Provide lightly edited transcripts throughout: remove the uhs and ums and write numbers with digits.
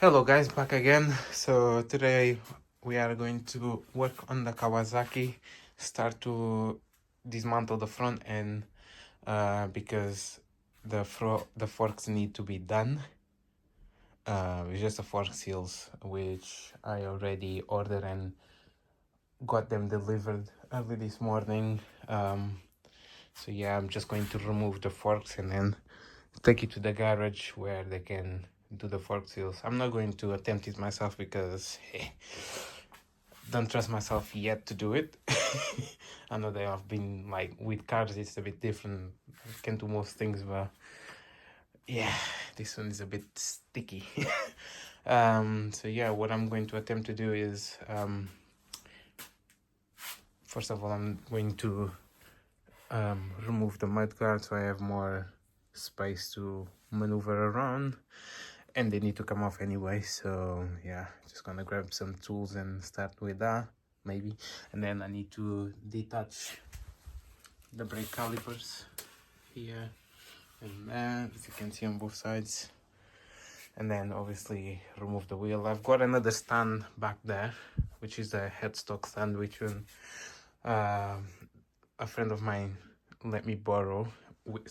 Hello guys, back again. So today we are going to work on the Kawasaki, start to dismantle the front end because the forks need to be done. It's just the fork seals which I already ordered and got them delivered early this morning. So yeah, I'm just going to remove the forks and then take it to the garage where they can do the fork seals. I'm not going to attempt it myself because don't trust myself yet to do it. I know that I've been like with cars, it's a bit different. I can do most things, but yeah, this one is a bit sticky. So yeah, what I'm going to attempt to do is first of all, I'm going to remove the mud guard so I have more space to maneuver around, and they need to come off anyway. So yeah, just gonna grab some tools and start with that maybe, and then I need to detach the brake calipers here and there, as you can see on both sides, and then obviously remove the wheel. I've got another stand back there which is a headstock stand which a friend of mine let me borrow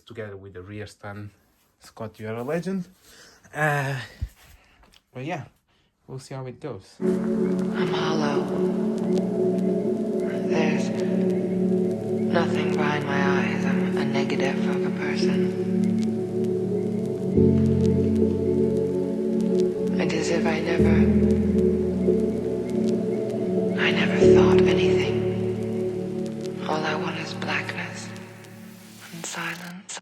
together with the rear stand. Scott, you are a legend. But yeah, we'll see how it goes. I'm hollow. There's nothing behind my eyes. I'm a negative of a person. And as if I never thought anything. All I want is blackness and silence.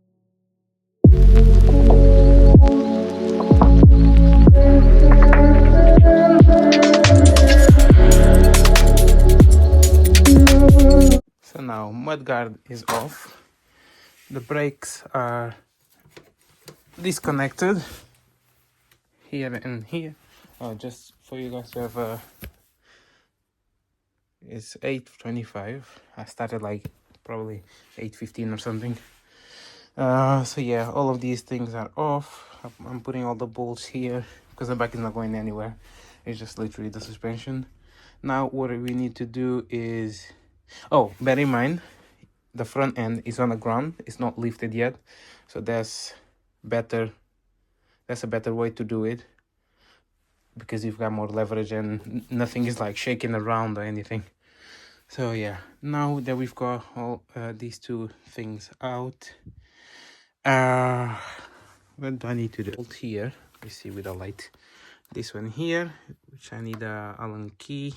So now mudguard is off. The brakes are disconnected here and here. Just for you guys to have a, it's 8:25. I started like probably 8:15 or something. So yeah, all of these things are off. I'm putting all the bolts here because the back is not going anywhere. It's just literally the suspension. Now what we need to do is, oh, bear in mind the front end is on the ground, it's not lifted yet, so that's a better way to do it because you've got more leverage and nothing is like shaking around or anything. So yeah, now that we've got all these two things out, what do I need to do? Bolt here, you see with the light, this one here, which I need a Allen key,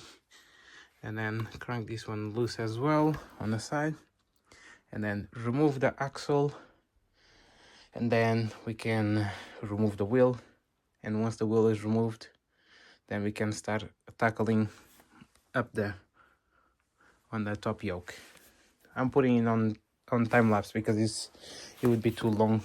and then crank this one loose as well on the side, and then remove the axle, and then we can remove the wheel. And once the wheel is removed, then we can start tackling up there on the top yoke. I'm putting it on time lapse because it would be too long.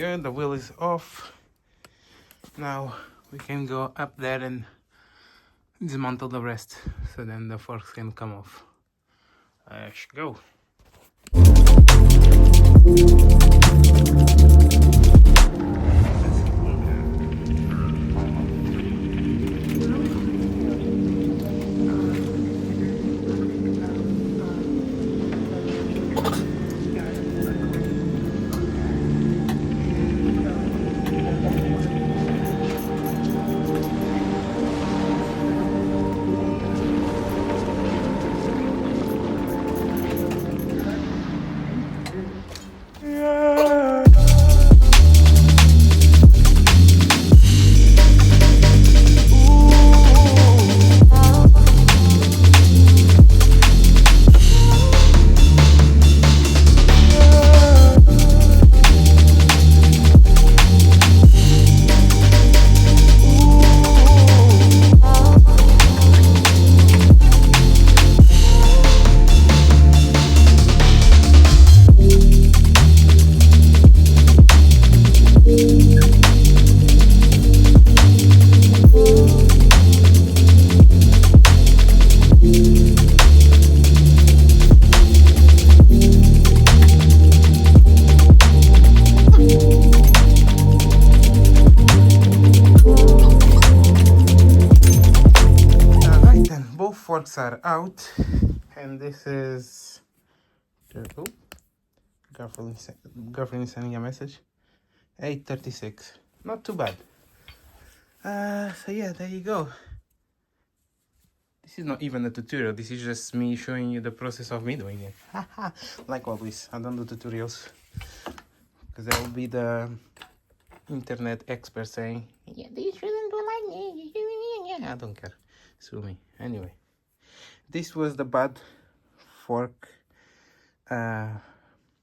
There, the wheel is off. Now we can go up there and dismantle the rest, so then the forks can come off. Let's go. forks are out, and this is oh, girlfriend is sending a message. 8:36. Not too bad. So yeah, there you go. This is not even a tutorial, this is just me showing you the process of me doing it. Like always, I don't do tutorials, because there will be the internet expert saying, yeah, this shouldn't do like this. Yeah, I don't care. Sue me. Anyway, this was the bad fork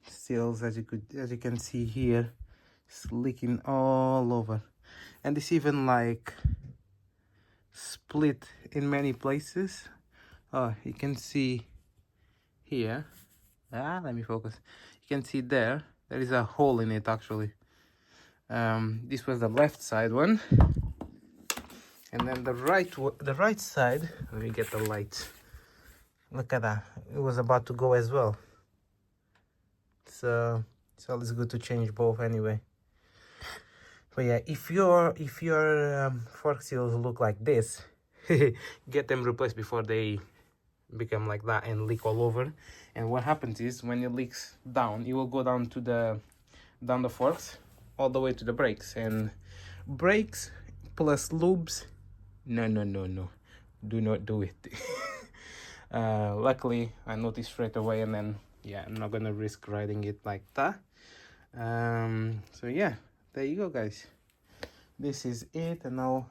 seals, as you can see here. It's leaking all over, and it's even like split in many places. Oh, you can see here. Let me focus. You can see there is a hole in it actually. This was the left side one, and then the right side, let me get the light. Look at that, it was about to go as well. So it's always good to change both anyway. But yeah, if your fork seals look like this, get them replaced before they become like that and leak all over. And what happens is, when it leaks down, it will go down to the forks all the way to the brakes, and brakes plus lubes, no, do not do it. Luckily I noticed straight away, and then yeah, I'm not gonna risk riding it like that. So yeah, there you go guys, this is it. And now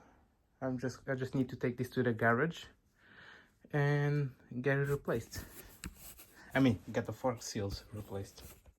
I just need to take this to the garage and get it replaced. I mean, get the fork seals replaced.